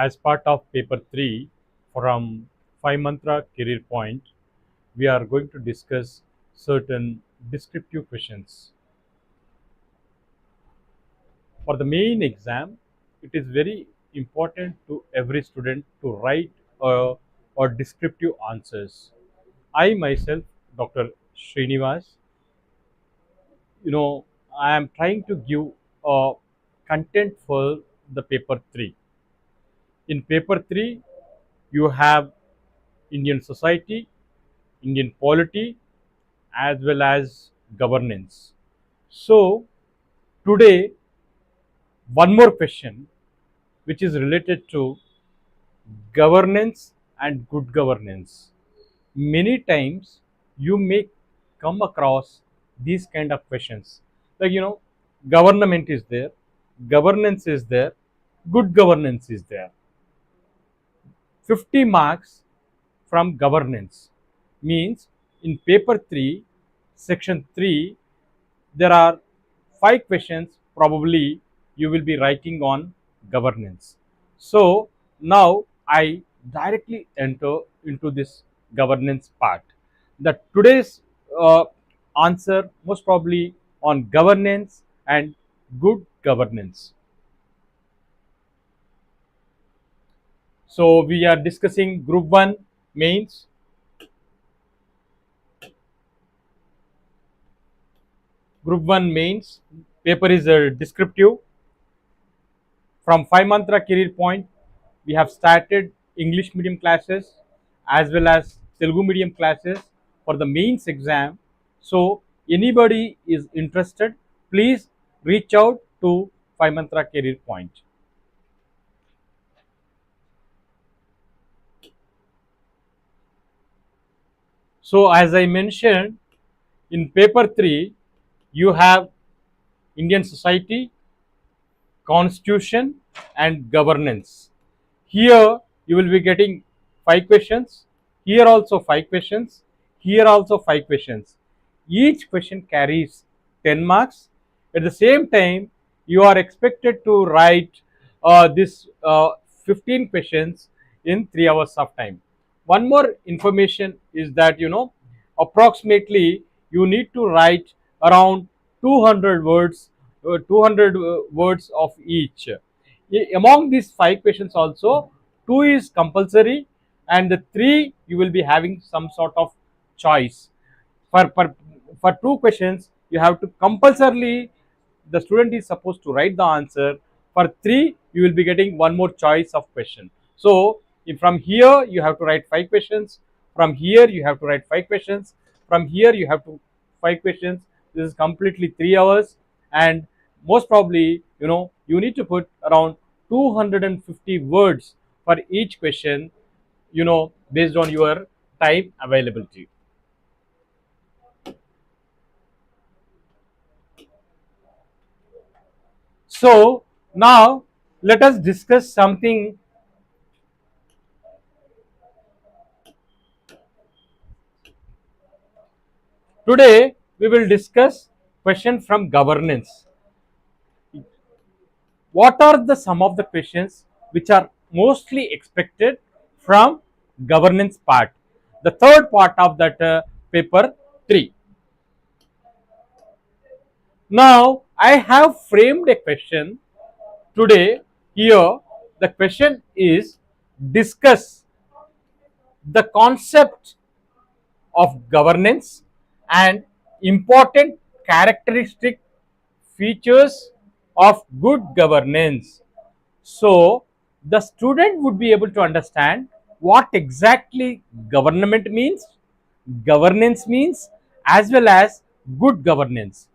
As part of paper 3 from 5 mantra career point, we are going to discuss certain descriptive questions. For the main exam, it is very important to every student to write or descriptive answers. I myself, Dr. Srinivas, I am trying to give a content for the paper 3. In paper 3, you have Indian society, Indian polity, as well as governance. So, today, one more question which is related to governance and good governance. Many times you may come across these kind of questions. Like, government is there, governance is there, good governance is there. 50 marks from governance means in paper 3, section 3, there are 5 questions probably you will be writing on governance. So now I directly enter into this governance part. The today's answer most probably on governance and good governance. So we are discussing group 1 mains. Group 1 mains paper is a descriptive. From 5 mantra career point, we have started English medium classes as well as Telugu medium classes for the mains exam. So anybody is interested, please reach out to 5 mantra career point. So as I mentioned, in paper 3, you have Indian society, constitution and governance. Here you will be getting 5 questions, here also 5 questions, here also 5 questions. Each question carries 10 marks. At the same time, you are expected to write this 15 questions in 3 hours of time. One more information is that approximately you need to write around 200 words, 200 words of each. Among these 5 questions also, 2 is compulsory and the 3 you will be having some sort of choice. For 2 questions you have to compulsorily, the student is supposed to write the answer. For 3 you will be getting one more choice of question. So from here you have to write 5 questions, from here you have to write 5 questions, from here you have to 5 questions. This is completely 3 hours, and most probably you need to put around 250 words for each question, based on your time availability. So now let us discuss something. Today we will discuss question from governance. What are the some of the questions which are mostly expected from governance part? The third part of that paper 3. Now I have framed a question today here. The question is, discuss the concept of governance and important characteristic features of good governance. So the student would be able to understand what exactly government means, governance means, as well as good governance.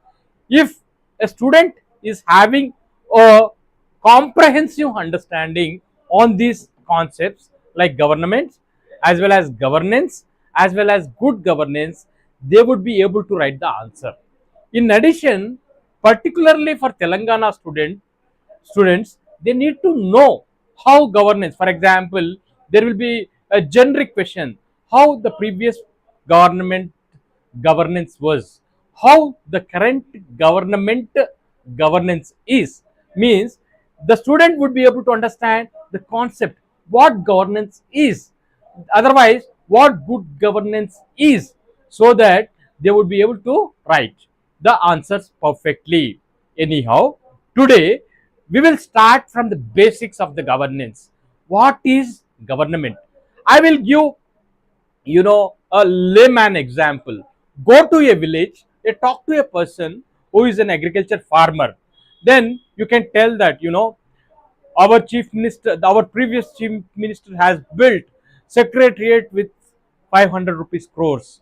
If a student is having a comprehensive understanding on these concepts like government as well as governance as well as good governance, they would be able to write the answer. In addition, particularly for Telangana students, they need to know how governance, for example, there will be a generic question, how the previous government governance was, how the current government governance is, means the student would be able to understand the concept what governance is, otherwise what good governance is, so that they would be able to write the answers perfectly. Anyhow, today we will start from the basics of the governance. What is government? I will give a layman example. Go to a village, talk to a person who is an agriculture farmer, then you can tell that our chief minister, our previous chief minister has built secretariat with 500 rupees crores.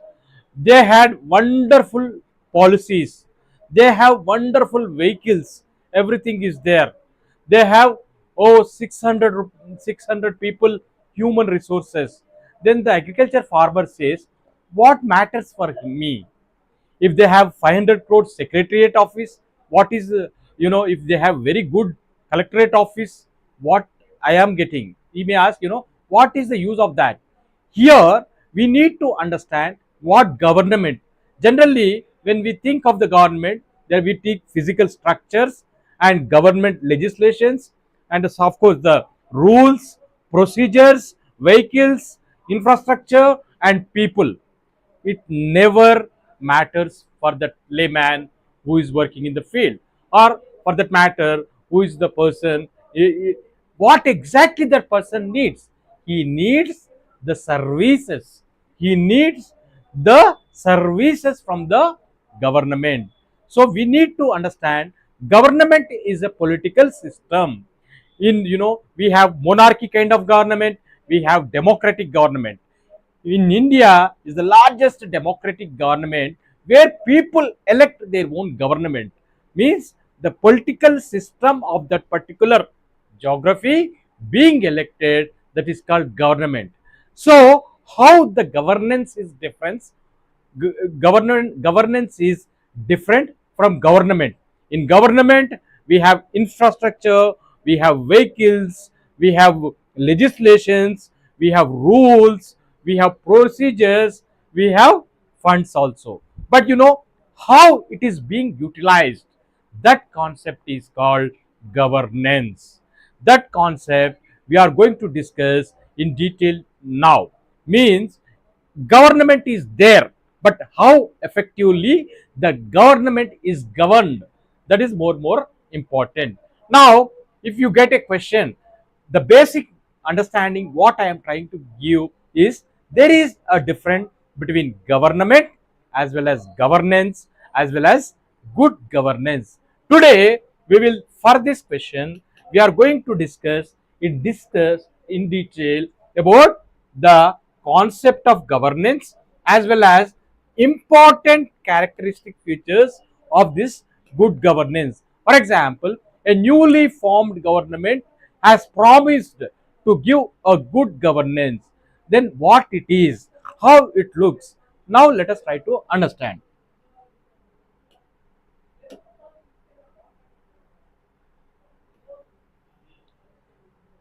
They had wonderful policies, they have wonderful vehicles, everything is there. They have 600 people, human resources. Then the agriculture farmer says, what matters for me? If they have 500 crores secretariat office, what is if they have very good collectorate office, what I am getting? We may ask, what is the use of that? Here we need to understand what government. Generally, when we think of the government, there we take physical structures and government legislations, and of course the rules, procedures, vehicles, infrastructure, and people. It never matters for that layman who is working in the field, or for that matter who is the person, what exactly that person needs. He needs the services, he needs the services from the government. So we need to understand government is a political system. In we have monarchy kind of government, we have democratic government. In India is the largest democratic government where people elect their own government. Means the political system of that particular geography being elected, that is called government. So how the governance is different? Governance is different from government. In government, we have infrastructure, we have vehicles, we have legislations, we have rules, we have procedures, we have funds also. But how it is being utilized, that concept is called governance. That concept we are going to discuss in detail now. Means government is there, but how effectively the government is governed, that is more important. Now if you get a question, the basic understanding what I am trying to give is, there is a difference between government as well as governance as well as good governance. Today we will, for this question, we are going to discuss in detail about the concept of governance as well as important characteristic features of this good governance. For example, a newly formed government has promised to give a good governance. Then what it is, how it looks. Now let us try to understand.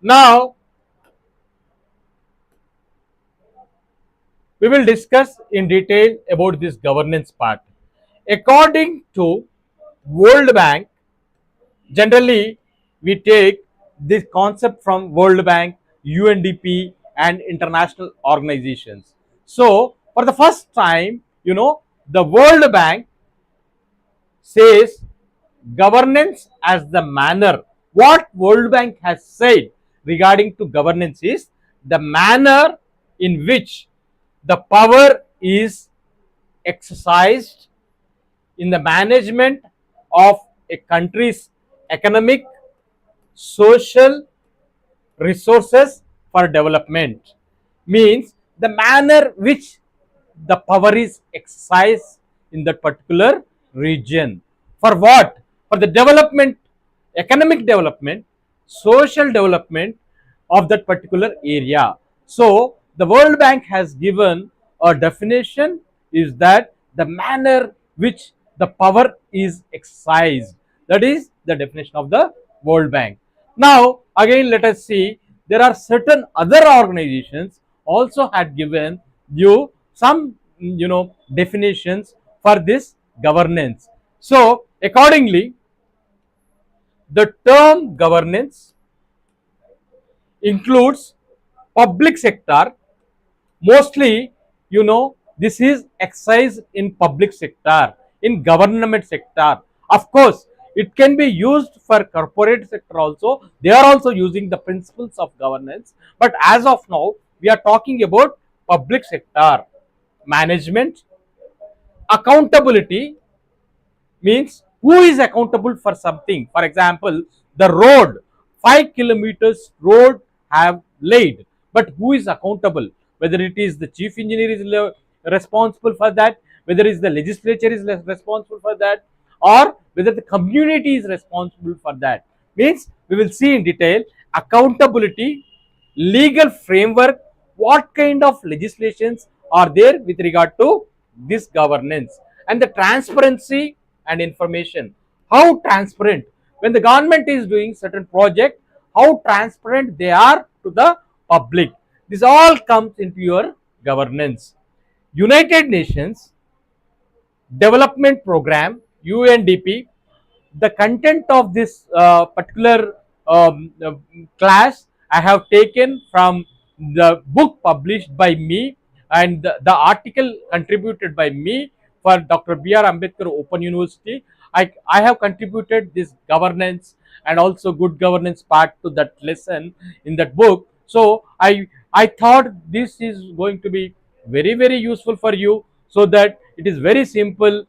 Now we will discuss in detail about this governance part. According to World Bank, generally we take this concept from World Bank, UNDP, and international organizations. So for the first time, the World Bank says governance as the manner. What World Bank has said regarding to governance is the manner in which the power is exercised in the management of a country's economic, social resources for development. Means the manner which the power is exercised in that particular region. For what? For the development, economic development, social development of that particular area. So the World Bank has given a definition, is that the manner which the power is exercised. That is the definition of the World Bank. Now again let us see, there are certain other organizations also had given you some definitions for this governance. So accordingly, the term governance includes public sector. Mostly, this is exercise in public sector, in government sector. Of course, it can be used for corporate sector also. They are also using the principles of governance. But as of now, we are talking about public sector management, accountability, means who is accountable for something. For example, the road, 5 kilometers road have laid, but who is accountable? Whether it is the chief engineer is responsible for that, whether it is the legislature is responsible for that, or whether the community is responsible for that. Means we will see in detail accountability, legal framework, what kind of legislations are there with regard to this governance, and the transparency and information. How transparent when the government is doing certain project, how transparent they are to the public. This all comes into your governance. United Nations Development Program, UNDP, the content of this particular class I have taken from the book published by me, and the article contributed by me for Dr. B.R. Ambedkar Open University. I have contributed this governance and also good governance part to that lesson in that book. So I thought this is going to be very useful for you, so that it is very simple,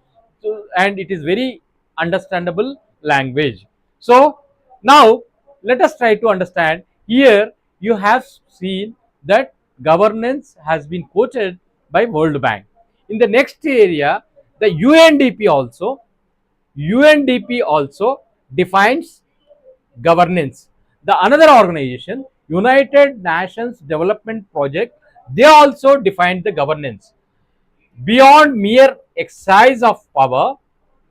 and it is very understandable language. So now let us try to understand. Here you have seen that governance has been quoted by World Bank. In the next area, the UNDP also defines governance. The another organization, United Nations Development Project, they also defined the governance. Beyond mere exercise of power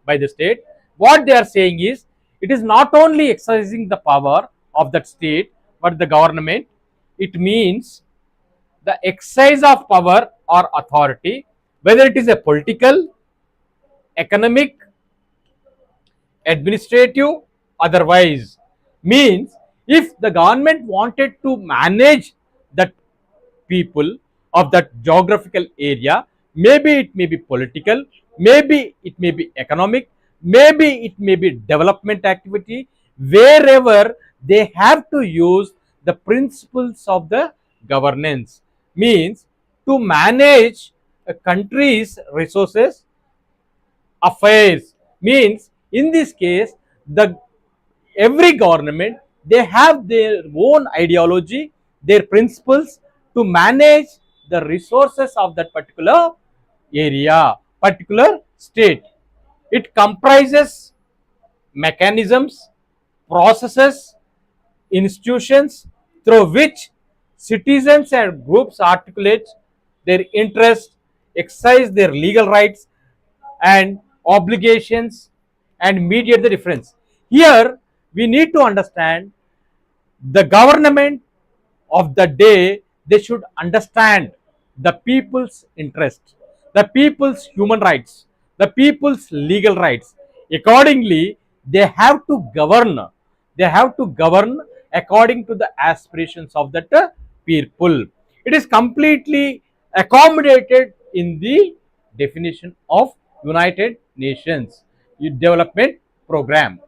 by the state, what they are saying is, it is not only exercising the power of that state but the government. It means the exercise of power or authority, whether it is a political, economic, administrative, otherwise. Means if the government wanted to manage that people of that geographical area, maybe it may be political, maybe it may be economic, maybe it may be development activity, wherever they have to use the principles of the governance. Means to manage a country's resources, affairs. Means in this case, the every government, they have their own ideology, their principles to manage the resources of that particular area, particular state. It comprises mechanisms, processes, institutions through which citizens and groups articulate their interests, exercise their legal rights and obligations, and mediate the difference. Here we need to understand the government of the day, they should understand the people's interest, the people's human rights, the people's legal rights. Accordingly, they have to govern. They have to govern according to the aspirations of that people. It is completely accommodated in the definition of United Nations Development Program.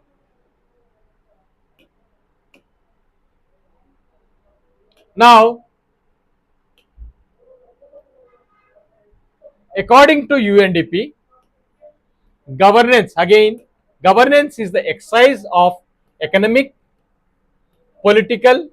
Now, according to UNDP, governance, again, governance is the exercise of economic, political,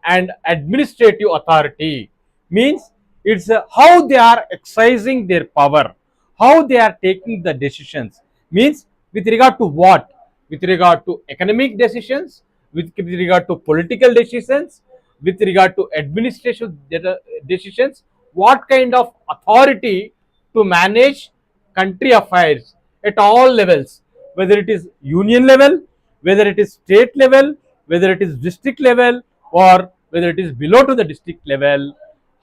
and administrative authority. Means it's how they are exercising their power, how they are taking the decisions. Means with regard to what? With regard to economic decisions, with regard to political decisions, with regard to administration decisions, what kind of authority to manage country affairs at all levels, whether it is union level, whether it is state level, whether it is district level, or whether it is below to the district level,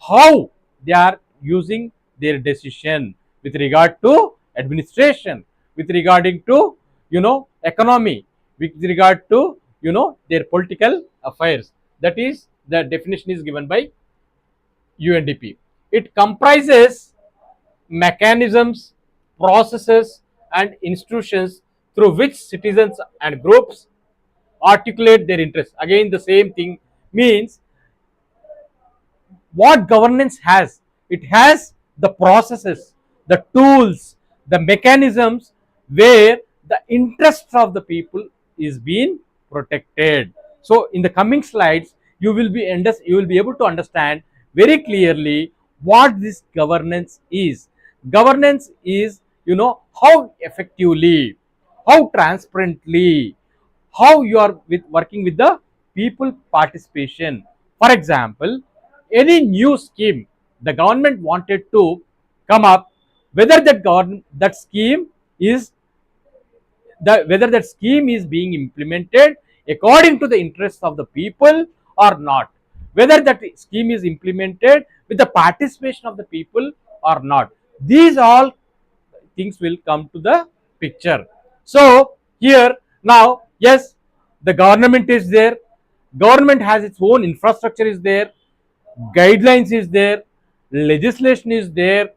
how they are using their decision with regard to administration, with regarding to economy, with regard to their political affairs. That is The definition is given by UNDP. It comprises mechanisms, processes, and institutions through which citizens and groups articulate their interests. Again, the same thing means what governance has. It has the processes, the tools, the mechanisms where the interests of the people is being protected. So in the coming slides you will be able to understand very clearly what this governance is. Governance is, how effectively, how transparently, how you are working with the people participation. For example, any new scheme the government wanted to come up, whether that scheme is whether that scheme is being implemented according to the interests of the people or not, whether that scheme is implemented with the participation of the people or not. These all things will come to the picture. So here now, yes, the government is there, government has its own infrastructure is there, guidelines is there, legislation is there,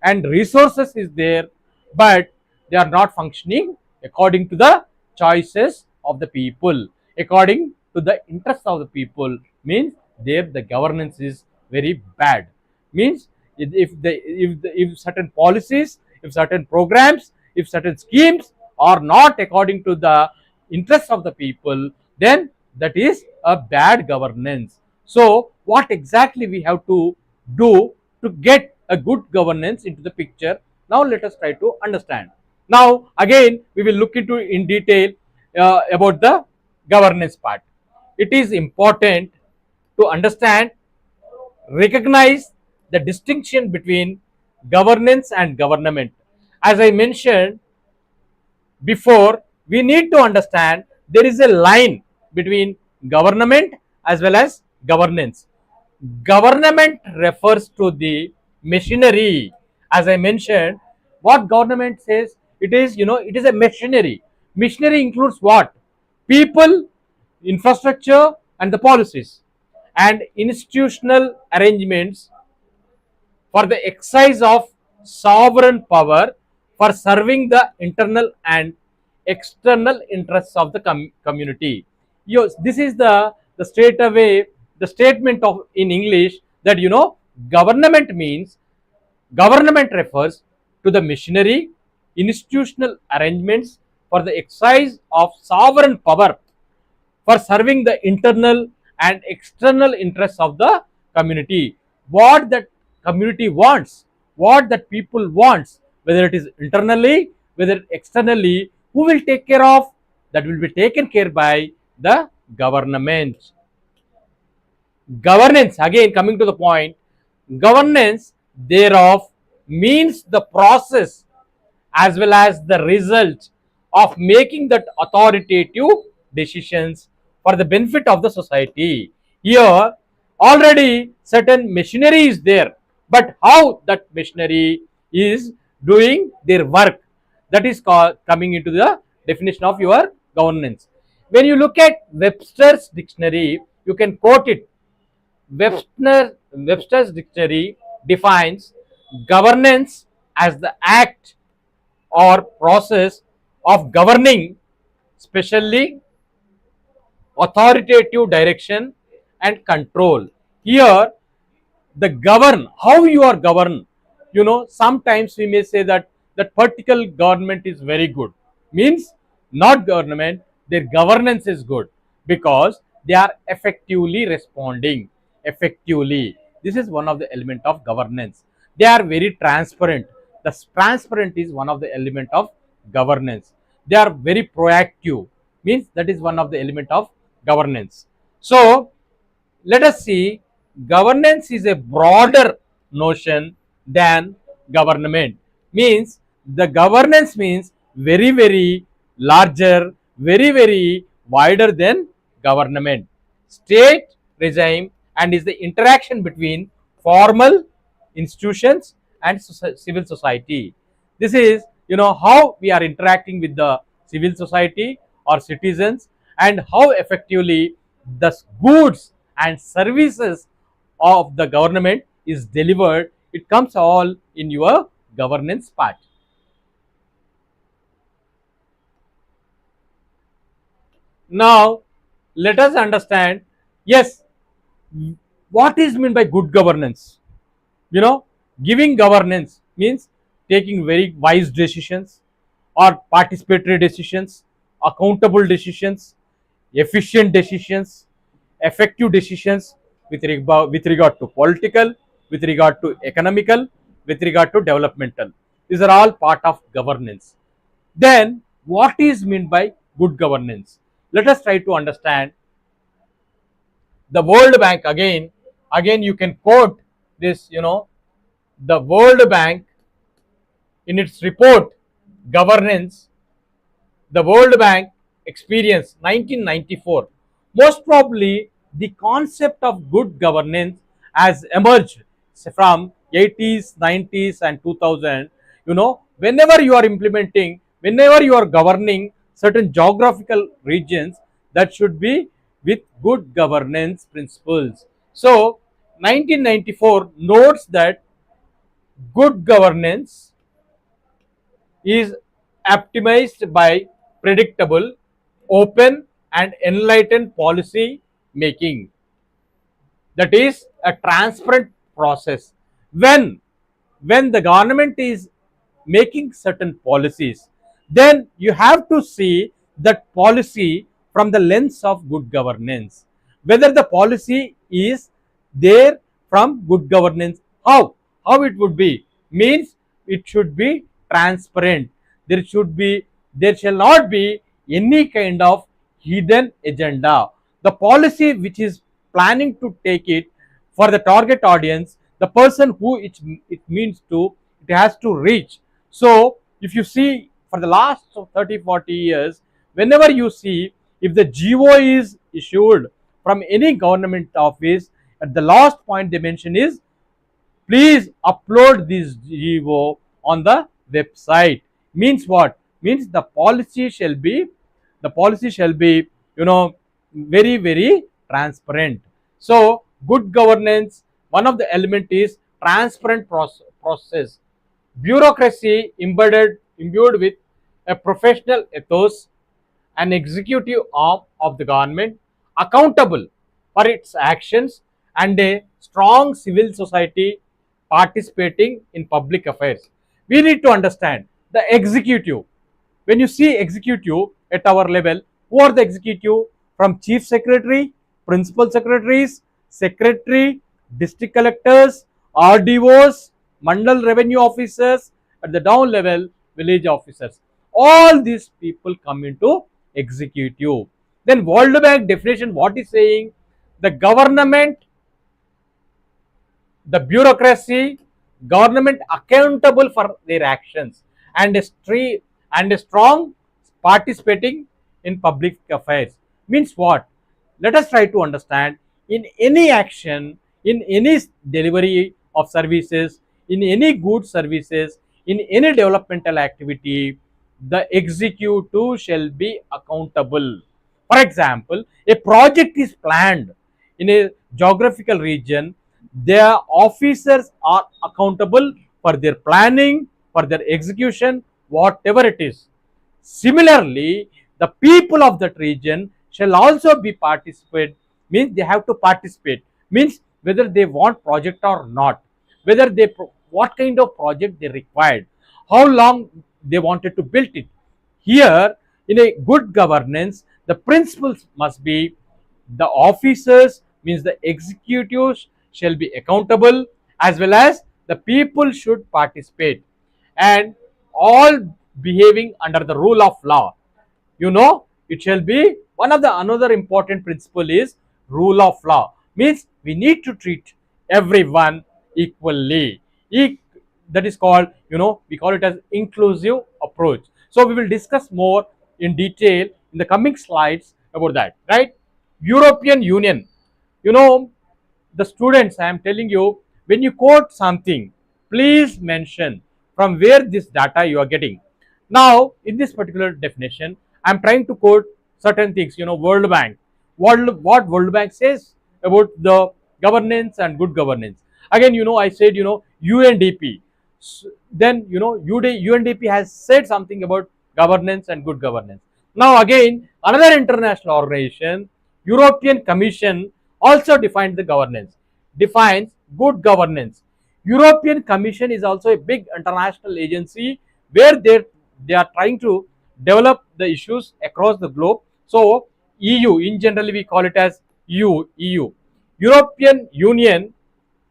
and resources is there, but they are not functioning according to the choices of the people, according to the interests of the people. Means there the governance is very bad. Means if certain policies, if certain programs, if certain schemes are not according to the interests of the people, then that is a bad governance. So what exactly we have to do to get a good governance into the picture? Now let us try to understand. Now again we will look into in detail about the governance part. It is important to understand, recognize the distinction between governance and government. As I mentioned before, we need to understand there is a line between government as well as governance. Government refers to the machinery. As I mentioned, what government says, it is, it is a machinery. Machinery includes what? People, infrastructure, and the policies, and institutional arrangements for the exercise of sovereign power for serving the internal and external interests of the community. Yes, this is the straight away the statement of in English that government means, government refers to the machinery, institutional arrangements for the exercise of sovereign power for serving the internal and external interests of the community. What that community wants, what that people wants, whether it is internally, whether externally, who will take care of? That will be taken care by the government. Governance, again coming to the point, governance thereof means the process as well as the result of making that authoritative decisions for the benefit of the society. Here already certain machinery is there, but how that machinery is doing their work, that is called coming into the definition of your governance. When you look at Webster's dictionary, you can quote it. Webster's dictionary defines governance as the act or process of governing, especially authoritative direction and control. Here the govern, how you are governed, sometimes we may say that that particular government is very good, means not government, their governance is good because they are effectively responding effectively. This is one of the element of governance. They are very transparent. The transparent is one of the element of governance. They are very proactive, means that is one of the element of governance. So let us see, governance is a broader notion than government. Means the governance means very larger, very wider than government. State regime and is the interaction between formal institutions and civil society. This is, how we are interacting with the civil society or citizens, and how effectively the goods and services of the government is delivered, it comes all in your governance part. Now, let us understand, yes, what is meant by good governance. You know, giving governance means taking very wise decisions or participatory decisions, accountable decisions, efficient decisions, effective decisions with regard to political, with regard to economical, with regard to developmental. These are all part of governance. Then, what is meant by good governance? Let us try to understand the World Bank again. Again, you can quote this. The World Bank in its report governance, the World Bank experience 1994. Most probably, the concept of good governance has emerged from 80s, 90s, and 2000. Whenever you are implementing, whenever you are governing certain geographical regions, that should be with good governance principles. So, 1994 notes that good governance is optimized by predictable, open, and enlightened policy making. That is a transparent process. When the government is making certain policies, then you have to see that policy from the lens of good governance. Whether the policy is there from good governance, how it would be means it should be transparent. There shall not be any kind of hidden agenda. The policy which is planning to take it for the target audience, the person who it means to, it has to reach. So if you see for the last 30-40 years, whenever you see, if the GO is issued from any government office, at the last point they mention is, please upload this GO on the website. Means what? Means the policy shall be very transparent. So good governance, one of the element is transparent process. Bureaucracy imbued with a professional ethos, an executive arm of the government accountable for its actions, and a strong civil society participating in public affairs. We need to understand the executive. When you see executive at our level, who are the executive? From chief secretary, principal secretaries, secretary, district collectors, RDOs, mandal revenue officers, at the down level, village officers. All these people come into executive. Then World Bank definition, what is saying? The government, the bureaucracy, government accountable for their actions, and a strong participating in public affairs. Means what? Let us try to understand, in any action, in any delivery of services, in any good services, in any developmental activity, the executive shall be accountable. For example, a project is planned in a geographical region, their officers are accountable for their planning, for their execution, whatever it is. Similarly, the people of that region shall also be participate, means they have to participate, means whether they want project or not, whether what kind of project they required, how long they wanted to build it. Here, in a good governance, the principles must be, the officers, means the executives, shall be accountable, as well as the people should participate, and all behaving under the rule of law. It shall be one of the another important principle is rule of law, means we need to treat everyone equally. That is called, we call it as inclusive approach. So we will discuss more in detail in the coming slides about that, right? European Union, you know the students, I am telling you, when you quote something, please mention from where this data you are getting. Now in this particular definition, I am trying to quote certain things. World Bank, what World Bank says, about the governance and good governance. Again, I said, UNDP. Then, UNDP has said something about governance and good governance. Now, again, another international organization, European Commission, also defined the governance, defines good governance. European Commission is also a big international agency where they are trying to develop the issues across the globe. So EU, in generally we call it as EU. European Union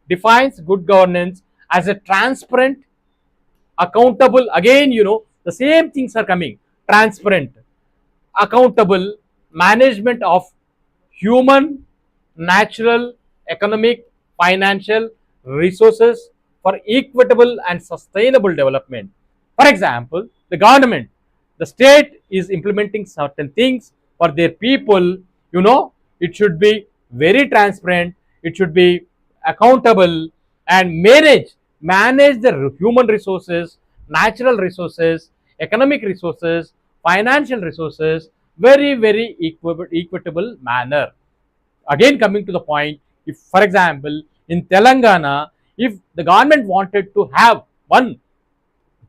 defines good governance as a transparent, accountable. Again, the same things are coming: transparent, accountable management of human, natural, economic, financial resources for equitable and sustainable development. For example, the government, the state is implementing certain things for their people. It should be very transparent, it should be accountable, and manage the human resources, natural resources, economic resources, financial resources, very equitable manner. Again, coming to the point, if for example in Telangana, if the government wanted to have one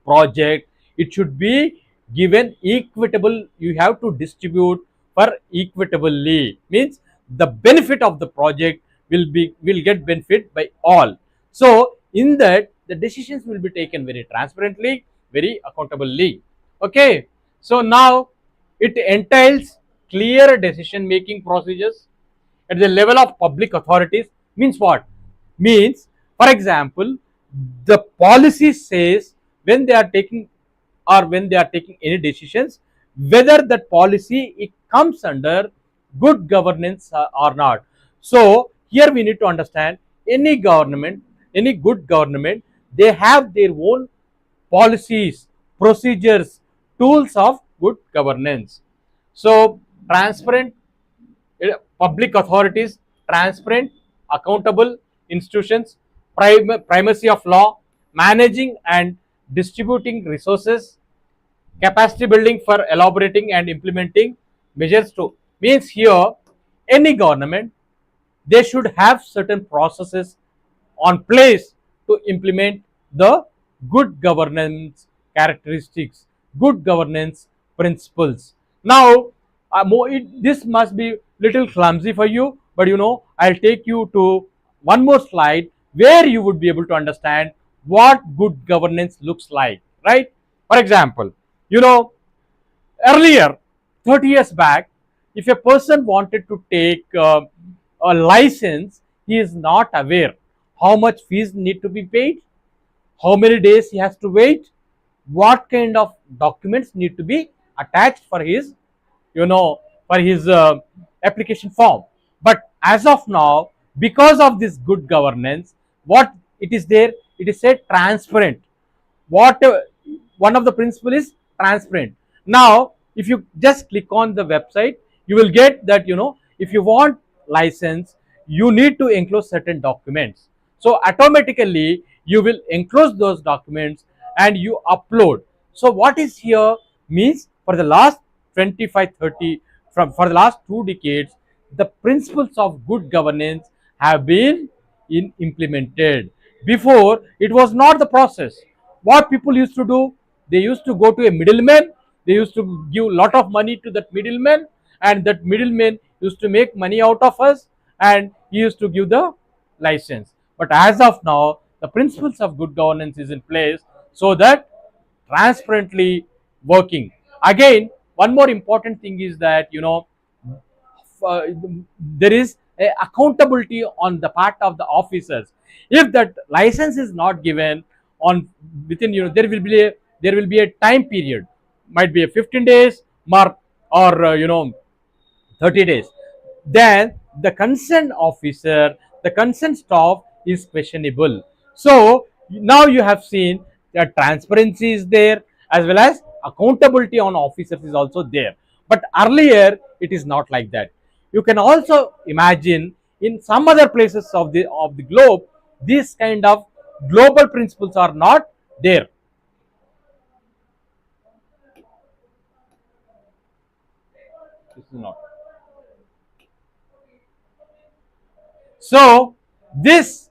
project, it should be given equitable. You have to distribute for equitably, means the benefit of the project will get benefit by all. So in that, the decisions will be taken very transparently, very accountably. Okay, so now it entails clear decision making procedures at the level of public authorities. Means what? Means, for example, the policy says when they are taking, or when they are taking any decisions, whether that policy it comes under good governance or not. So here we need to understand, any government, any good government, they have their own policies, procedures, tools of good governance. So transparent public authorities, transparent, accountable institutions, primacy of law, managing and distributing resources, capacity building for elaborating and implementing measures to. Means here, any government, they should have certain processes on place to implement the good governance characteristics, good governance principles. Now, this must be little clumsy for you, but I'll take you to one more slide where you would be able to understand what good governance looks like, right? For example, you know, earlier, 30 years back, if a person wanted to take a license, he is not aware how much fees need to be paid, how many days he has to wait, what kind of documents need to be attached for his, you know for his application form. But as of now, because of this good governance, what it is there, it is said transparent. What one of the principle is transparent. Now if you just click on the website, you will get that, if you want license, you need to enclose certain documents. So automatically you will enclose those documents and you upload. So what is here means, for the last 25 30, from for the last 2 decades, the principles of good governance have been implemented. Before, it was not the process. What people used to do, they used to go to a middleman, they used to give a lot of money to that middleman, and that middleman used to make money out of us, and he used to give the license. But as of now, the principles of good governance is in place, so that transparently working. Again, one more important thing is that, uh, there is a accountability on the part of the officers. If that license is not given on within, there will be a time period, might be a 15 days mark, or 30 days, then the concerned officer, the concerned staff is questionable. So now you have seen that transparency is there, as well as accountability on officers is also there. But earlier it is not like that. You can also imagine in some other places of the globe, these kind of global principles are not there. This is not. So this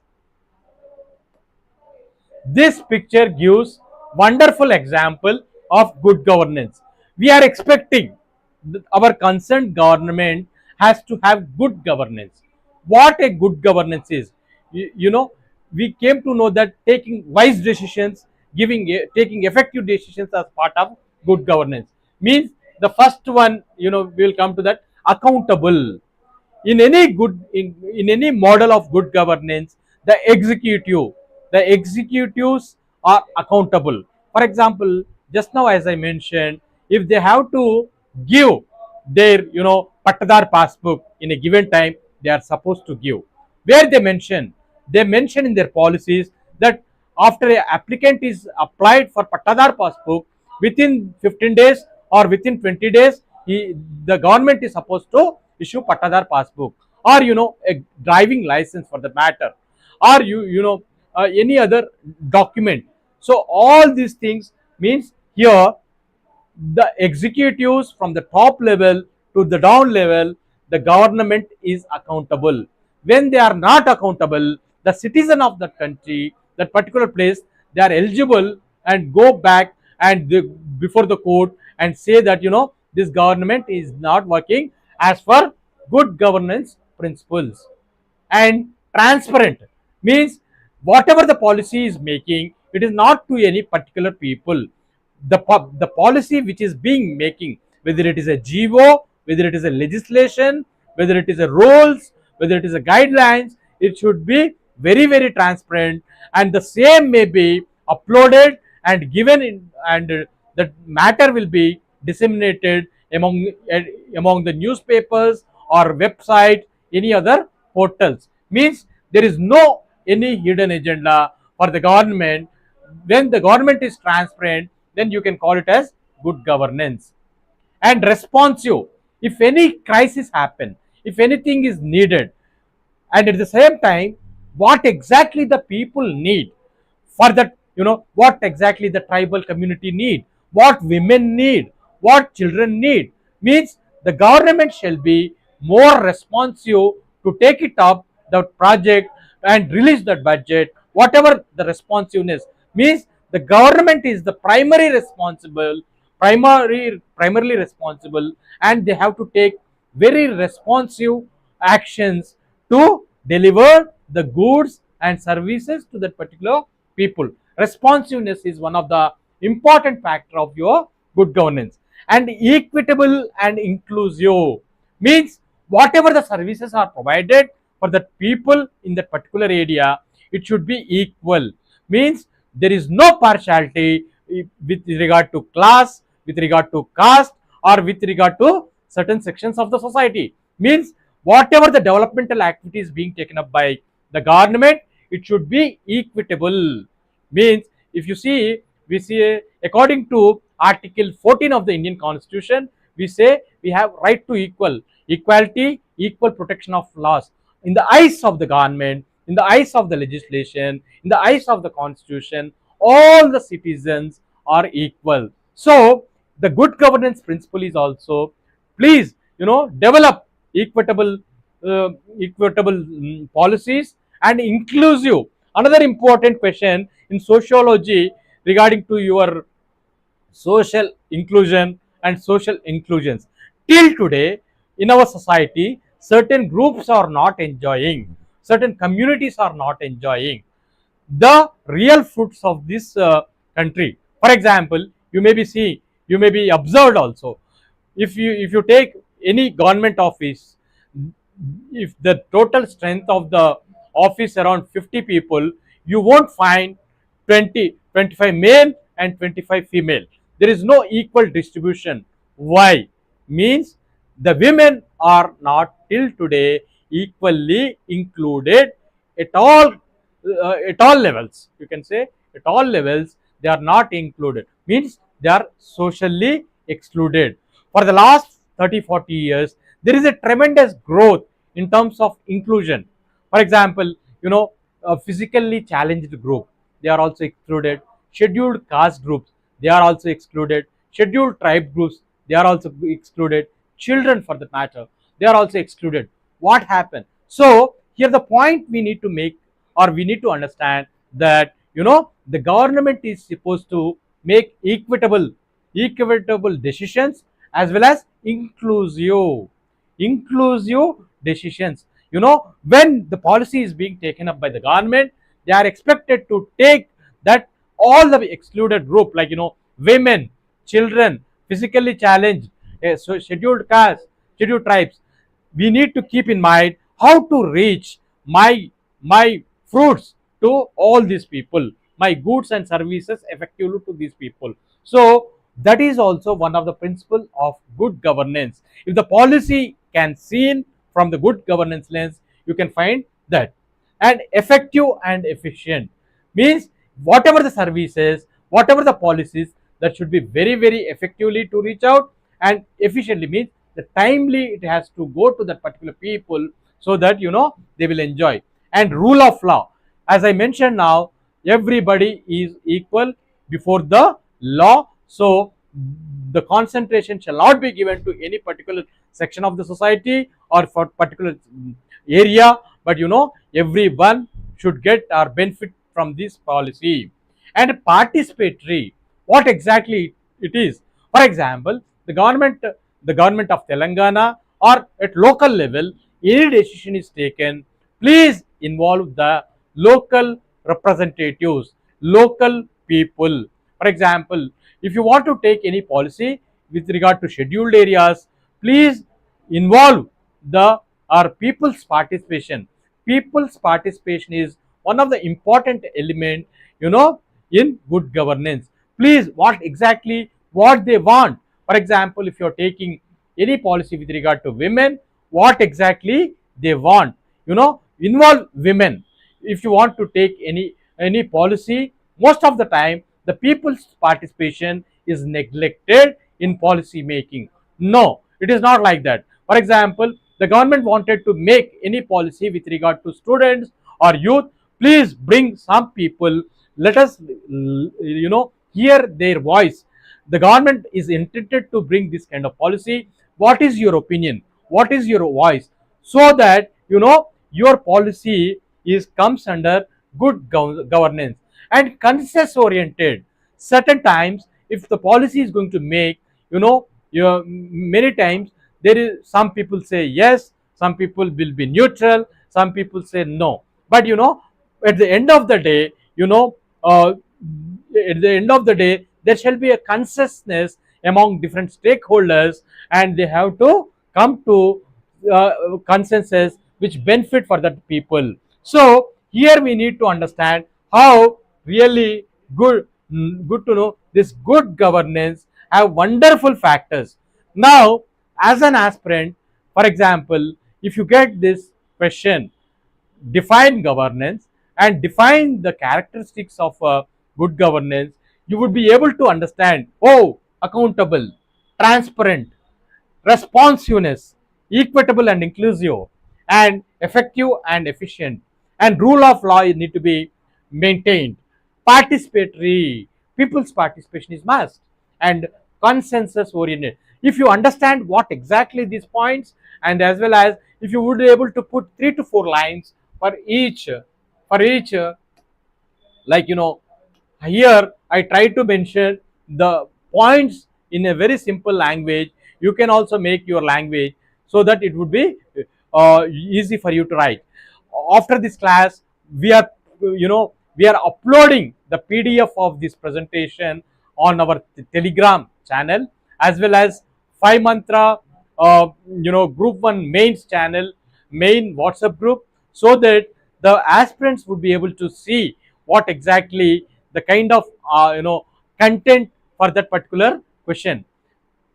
this picture gives wonderful example of good governance. We are expecting our concerned government has to have good governance. What a good governance is, you know, we came to know that taking wise decisions, taking effective decisions as part of good governance means the first one, we will come to that, accountable. In any model of good governance, the executives are accountable. For example, just now as I mentioned, if they have to give their pattadar passbook in a given time, they are supposed to give, where they mention in their policies that after a applicant is applied for pattadar passbook, within 15 days or within 20 days, the government is supposed to issue pattadar passbook, or a driving license for the matter, or any other document. So all these things means here the executives from the top level to the down level, the government is accountable. When they are not accountable, the citizen of that country, that particular place, they are eligible and go back and before the court and say that this government is not working as per good governance principles. And transparent means whatever the policy is making, it is not to any particular people. The policy which is being making, whether it is a GO, whether it is a legislation, whether it is a rules, whether it is a guidelines, it should be very very transparent, and the same may be uploaded and given in, and that matter will be disseminated among the newspapers or website, any other portals. Means there is no any hidden agenda for the government. When the government is transparent, then you can call it as good governance. And responsive, if any crisis happen, if anything is needed, and at the same time what exactly the people need, for that, what exactly the tribal community need, what women need, what children need, means the government shall be more responsive to take it up the project and release that budget, whatever the responsiveness means. The government is the primarily responsible, and they have to take very responsive actions to deliver the goods and services to that particular people. Responsiveness is one of the important factor of your good governance. And equitable and inclusive means whatever the services are provided for the people in that particular area, it should be equal. Means there is no partiality with regard to class, with regard to caste, or with regard to certain sections of the society. Means whatever the developmental activities being taken up by the government, it should be equitable. Means if you see, we see according to article 14 of the Indian constitution, we say we have right to equality, equal protection of laws in the eyes of the government, in the eyes of the legislation, in the eyes of the constitution. All the citizens are equal. So the good governance principle is also, please develop equitable policies and inclusive. Another important question in sociology regarding to your social inclusion and social inclusions. Till today, in our society, certain groups are not enjoying, certain communities are not enjoying the real fruits of this country. For example, you may be observed also. If you take any government office, if the total strength of the office around 50 people, you won't find 25 male and 25 female. There is no equal distribution. Why? Means the women are not till today equally included at all levels. You can say at all levels they are not included. Means they are socially excluded. For the last 30-40 years, there is a tremendous growth in terms of inclusion. For example, a physically challenged group, they are also excluded. Scheduled caste groups, they are also excluded. Scheduled tribe groups, they are also excluded. Children, for that matter, they are also excluded. What happened? So here the point we need to make, or we need to understand, that the government is supposed to make equitable decisions, as well as inclusive decisions. When the policy is being taken up by the government, they are expected to take that all the excluded group, like women, children, physically challenged, so scheduled castes, scheduled tribes. We need to keep in mind how to reach my fruits to all these people, my goods and services effectively to these people. So that is also one of the principle of good governance. If the policy can seen from the good governance lens, you can find that. And effective and efficient means whatever the services, whatever the policies, that should be very very effectively to reach out, and efficiently means the timely it has to go to that particular people, so that they will enjoy. And rule of law, as I mentioned, now everybody is equal before the law. So the concentration shall not be given to any particular section of the society or for particular area, but everyone should get or benefit from this policy. And participatory, what exactly it is? For example, the government of Telangana, or at local level, any decision is taken, please involve the local representatives, local people. For example, if you want to take any policy with regard to scheduled areas, please involve the our people's participation. People's participation is one of the important element, in good governance. Please, what they want. For example, if you're taking any policy with regard to women, what exactly they want, involve women. If you want to take any policy, most of the time the people's participation is neglected in policy making. No, it is not like that. For example, the government wanted to make any policy with regard to students or youth, please bring some people, let us hear their voice. The government is intended to bring this kind of policy. What is your opinion? What is your voice? So that your policy is comes under good governance. And consensus oriented. Certain times, if the policy is going to make, many times there is some people say yes, some people will be neutral, some people say no. But at the end of the day, there shall be a consensus among different stakeholders, and they have to come to consensus which benefit for that people. So here we need to understand how really good to know this good governance have wonderful factors. Now, as an aspirant, for example, if you get this question, define governance and define the characteristics of good governance, you would be able to understand, oh, accountable, transparent, responsiveness, equitable and inclusive, and effective and efficient, and rule of law need to be maintained. Participatory, people's participation is must, and consensus oriented. If you understand what exactly these points, and as well as if you would be able to put 3 to 4 lines for each like here I try to mention the points in a very simple language. You can also make your language so that it would be easy for you to write. After this class, we are uploading the PDF of this presentation on our Telegram channel, as well as 5 mantra group 1 mains channel, main WhatsApp group, so that the aspirants would be able to see what exactly the kind of content for that particular question.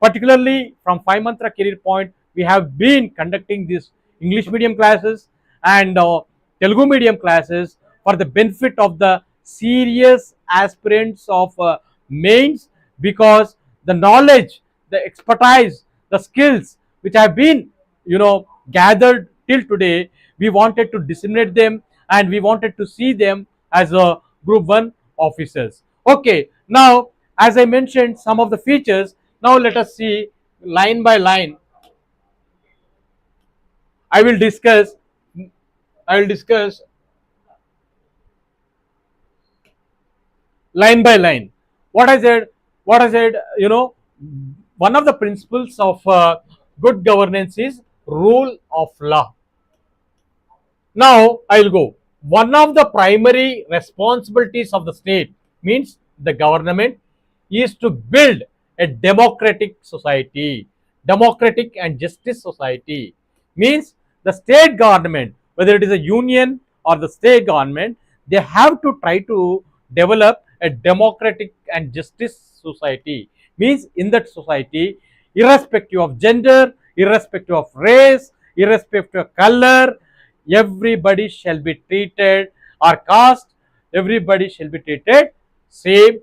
Particularly from 5 mantra career point, we have been conducting these English medium classes and Telugu medium classes for the benefit of the serious aspirants of mains, because the knowledge, the expertise, the skills which have been gathered till today, we wanted to disseminate them, and we wanted to see them as a group 1 officers. Okay, now as I mentioned some of the features, now let us see line by line. I will discuss I will discuss line by line. What I said, one of the principles of good governance is rule of law. Now I'll go. One of the primary responsibilities of the state, means the government, is to build a democratic society, democratic and justice society. Means the state government, whether it is a union or the state government, they have to try to develop a democratic and justice society. Means in that society, irrespective of gender, irrespective of race, irrespective of color, everybody shall be treated, or caste, everybody shall be treated same,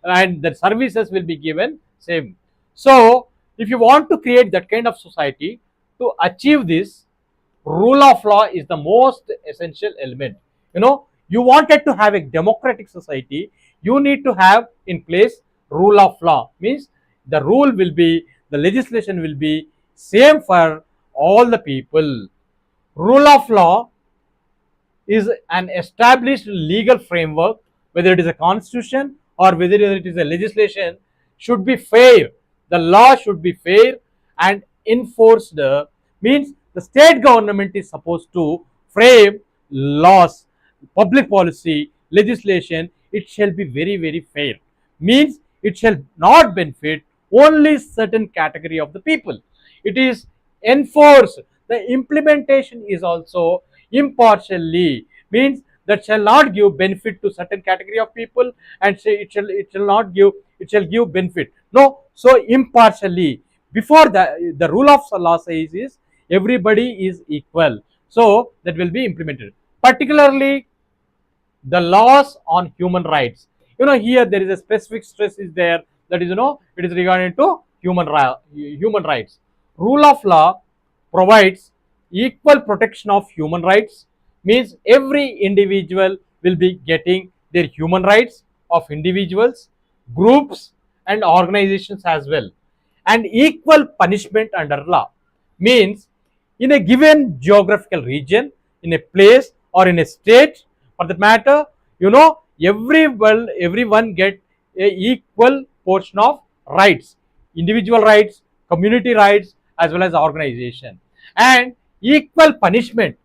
and the services will be given same. So if you want to create that kind of society, to achieve this, rule of law is the most essential element. You wanted to have a democratic society, you need to have in place rule of law. Means the rule will be, the legislation will be same for all the people. Rule of law is an established legal framework, whether it is a constitution or whether it is a legislation, should be fair. The law should be fair and enforced. Means the state government is supposed to frame laws, public policy, legislation. It shall be very, very fair. Means it shall not benefit only certain category of the people. It is enforced. The implementation is also impartially. Means that shall not give benefit to certain category of people, and say it shall not give, it shall give benefit. No, so impartially. Before the rule of law says is everybody is equal. So that will be implemented. Particularly the laws on human rights. Here there is a specific stress is there, that is, it is regarding to human rights. Rule of law provides equal protection of human rights. Means every individual will be getting their human rights of individuals, groups and organizations as well, and equal punishment under law. Means in a given geographical region, in a place or in a state, for that matter, everyone get a equal portion of rights, individual rights, community rights, as well as organization, and equal punishment.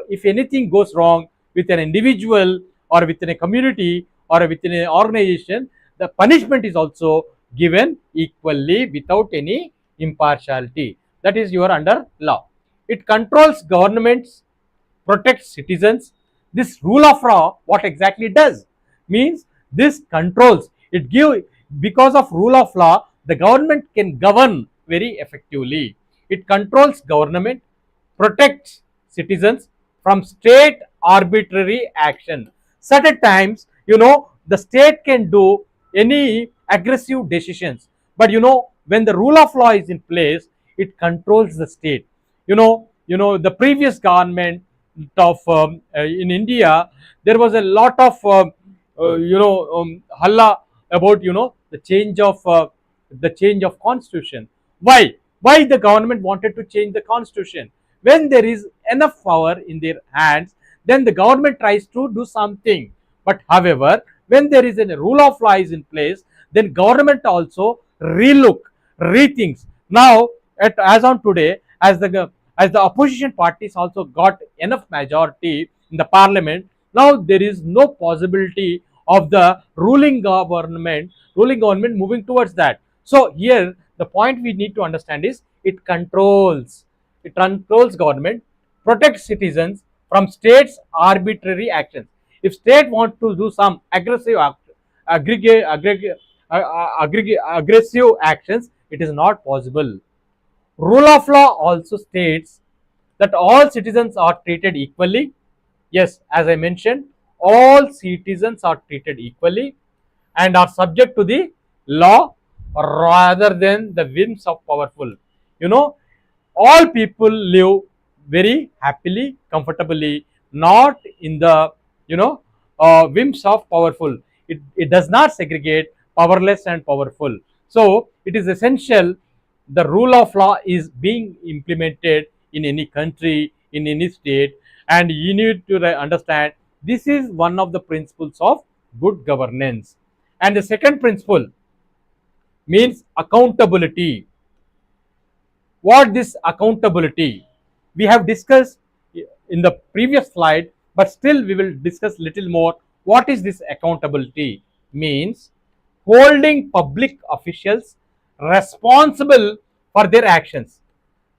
If anything goes wrong with an individual or within a community or within an organization, the punishment is also given equally without any impartiality. That is your under law. It controls governments, protects citizens. This rule of law, what exactly does? Means this controls, it give, because of rule of law, the government can govern very effectively. It controls government, protects citizens from state arbitrary action. Certain times, the state can do any aggressive decisions, but when the rule of law is in place, it controls the state. The previous government of in India, there was a lot of halla about the change of constitution. Why? Why the government wanted to change the constitution? When there is enough power in their hands, then the government tries to do something. But however, when there is a rule of law is in place, then government also rethinks. Now, as on today, as the opposition parties also got enough majority in the parliament, now there is no possibility of the ruling government moving towards that. So here the point we need to understand is it controls government, protects citizens from states arbitrary actions. If state want to do some aggressive aggressive actions, it is not possible. Rule of law also states that all citizens are treated equally. Yes, as I mentioned, all citizens are treated equally and are subject to the law rather than the whims of powerful. You know, all people live very happily, comfortably, not in the whims of powerful. It does not segregate powerless and powerful. So it is essential the rule of law is being implemented in any country, in any state, And you need to understand this is one of the principles of good governance. And the second principle means accountability. What this accountability? We have discussed in the previous slide, but still we will discuss little more. What is this accountability? Means holding public officials responsible for their actions.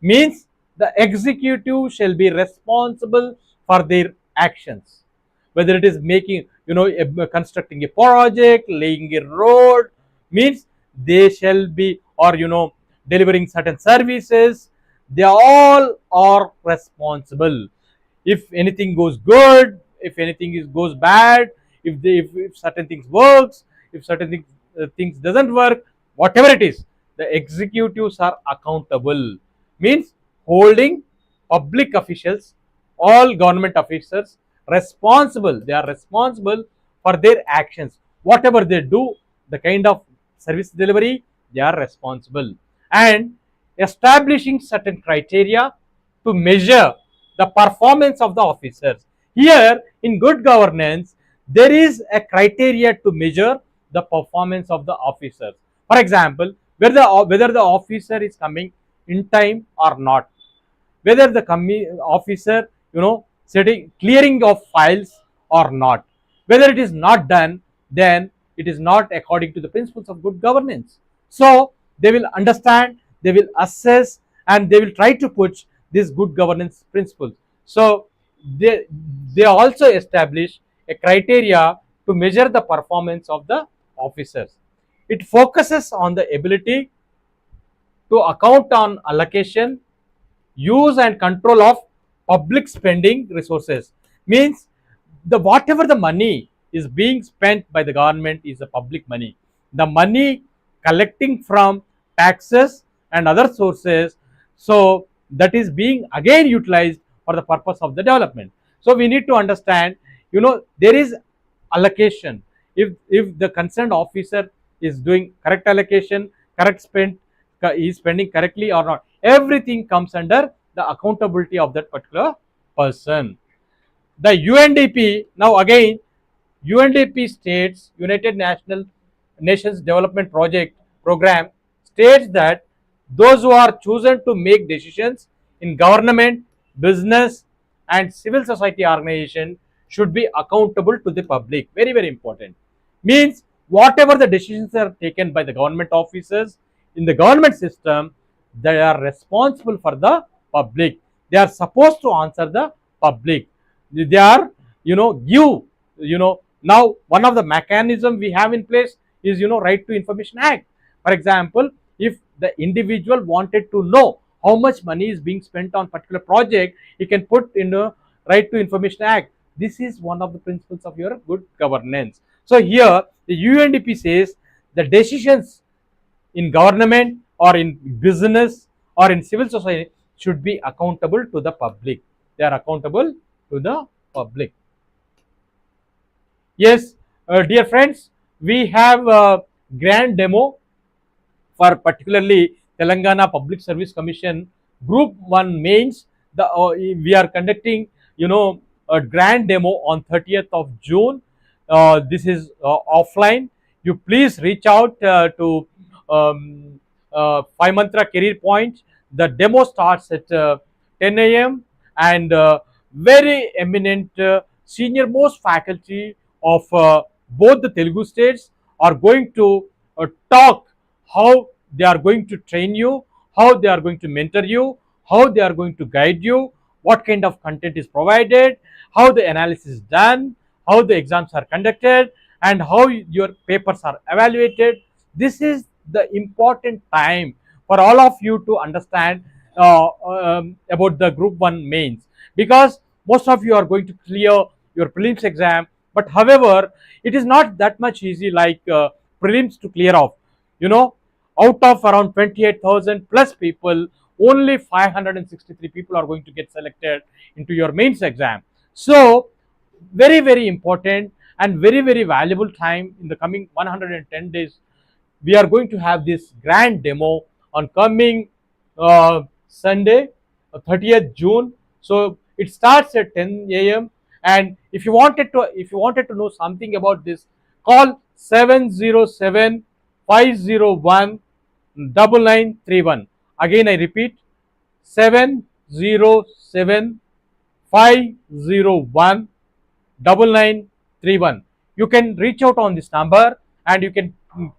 Means the executive shall be responsible for their actions, whether it is making, constructing a project, laying a road. Means they shall be, or delivering certain services, they all are responsible. If anything goes good, if anything goes bad, if certain things works, if certain things doesn't work, whatever it is, the executives are accountable. Means holding public officials, all government officers responsible. They are responsible for their actions. Whatever they do, the kind of service delivery, they are responsible. And establishing certain criteria to measure the performance of the officers. Here, in good governance, there is a criteria to measure the performance of the officers. For example, whether the officer is coming in time or not, whether the officer, setting clearing of files or not, whether it is not done, then it is not according to the principles of good governance. So they will understand, they will assess, and they will try to push these good governance principles. So they they also establish a criteria to measure the performance of the officers. It focuses on the ability to account on allocation, use and control of public spending resources. Means the whatever the money is being spent by the government is the public money. The money collecting from taxes and other sources, so that is being again utilized for the purpose of the development. So we need to understand, there is allocation. If the concerned officer is doing correct allocation, correct spend, is spending correctly or not, everything comes under the accountability of that particular person. The UNDP, now again, UNDP states, United Nations Development Project Program, states that those who are chosen to make decisions in government, business, and civil society organization should be accountable to the public. Very, very important. Means whatever the decisions are taken by the government officers in the government system, they are responsible for the public. They are supposed to answer the public. They are, give, now one of the mechanism we have in place is, right to information act. For example, if the individual wanted to know how much money is being spent on particular project, he can put in a right to information act. This is one of the principles of your good governance. So here the UNDP says the decisions in government or in business or in civil society should be accountable to the public. They are accountable to the public. Yes, dear friends, we have a grand demo for particularly Telangana Public Service Commission Group 1 mains. We are conducting, a grand demo on 30th of June. This is offline. You please reach out to Five Mantra Career Point. The demo starts at 10 a.m. and very eminent senior most faculty of both the Telugu states are going to talk how they are going to train you, how they are going to mentor you, how they are going to guide you, what kind of content is provided, how the analysis is done, how the exams are conducted, and how your papers are evaluated. This is the important time for all of you to understand about the Group 1 mains, because most of you are going to clear your prelims exam, but however, it is not that much easy like prelims to clear off. Out of around 28,000 plus people, only 563 people are going to get selected into your mains exam. So very, very important and very, very valuable time in the coming 110 days. We are going to have this grand demo on coming Sunday, 30th June. So It starts at 10 a.m. And if you wanted to know something about this, call 707-501-9931. Again, I repeat, 707-501-9931. You can reach out on this number and you can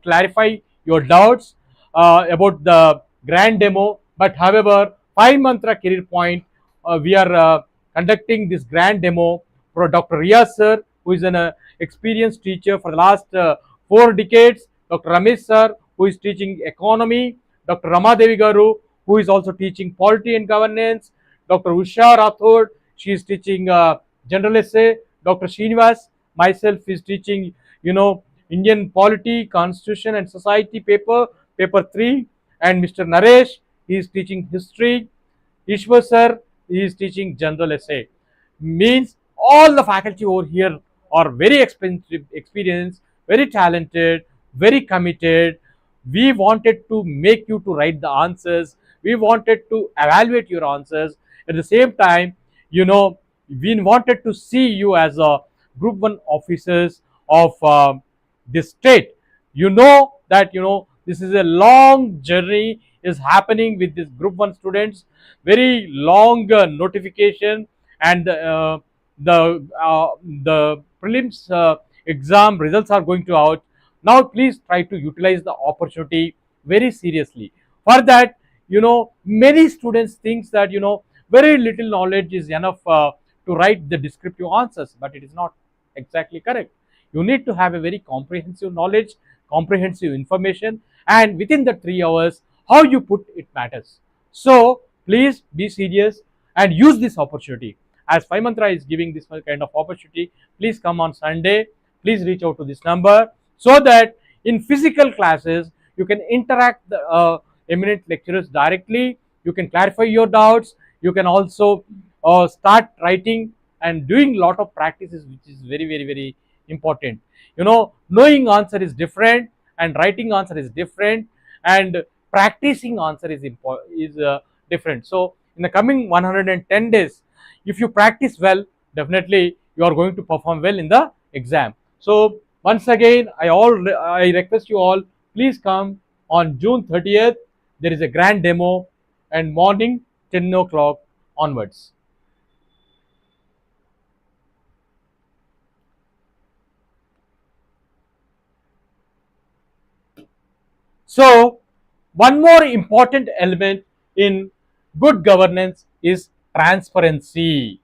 clarify your doubts about the grand demo. But however, 5 mantra career point, we are conducting this grand demo for Dr. Riyaz sir, who is an experienced teacher for the last 4 decades, Dr. Ramesh sir, who is teaching economy, Dr. Ramadevi garu, who is also teaching polity and governance, Dr. Usha Rathod, she is teaching general essay, Dr. Srinivas, myself is teaching, Indian polity, constitution and society paper 3, and Mr. Naresh, he is teaching history, Ishwar sir, he is teaching general essay. Means all the faculty over here are very experienced, very talented, very committed. We wanted to make you to write the answers. We wanted to evaluate your answers. At the same time, we wanted to see you as a group 1 officers of this state. That this is a long journey is happening with this group 1 students, very long notification, and the prelims exam results are going to out now. Please try to utilize the opportunity very seriously. For that, many students thinks that very little knowledge is enough to write the descriptive answers, but it is not exactly correct. You need to have a very comprehensive knowledge, comprehensive information, and within the 3 hours, how you put it matters. So please be serious and use this opportunity. As Five Mantra is giving this kind of opportunity, please come on Sunday. Please reach out to this number so that in physical classes you can interact the eminent lecturers directly. You can clarify your doubts. You can also start writing and doing lot of practices, which is very, very, very important. Knowing answer is different and writing answer is different, and practicing answer is different. So in the coming 110 days, if you practice well, definitely you are going to perform well in the exam. So once again, I request you all, please come on June 30th. There is a grand demo and morning 10 o'clock onwards. So one more important element in good governance is transparency.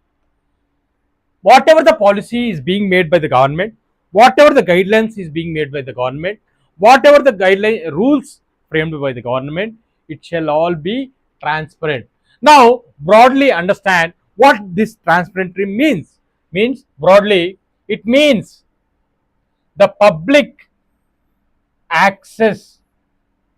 Whatever the policy is being made by the government, whatever the guidelines is being made by the government, whatever the guideline rules framed by the government, it shall all be transparent. Now, broadly understand what this transparency means. Means broadly, it means the public access